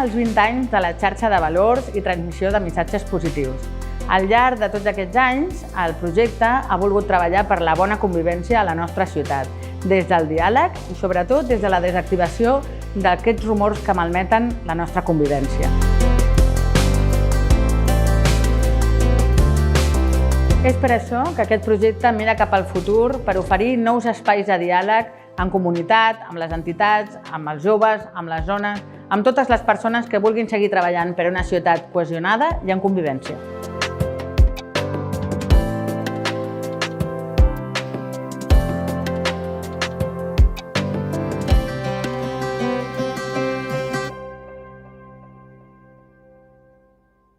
els 20 anys de la xarxa de valors i transmissió de missatges positius. Al llarg de tots aquests anys, el projecte ha volgut treballar per la bona convivència a la nostra ciutat, des del diàleg i sobretot des de la desactivació d'aquests rumors que malmeten la nostra convivència. És per això que aquest projecte mira cap al futur per oferir nous espais de diàleg en comunitat, amb les entitats, amb els joves, amb les dones, amb totes les persones que vulguin seguir treballant per una ciutat cohesionada i en convivència.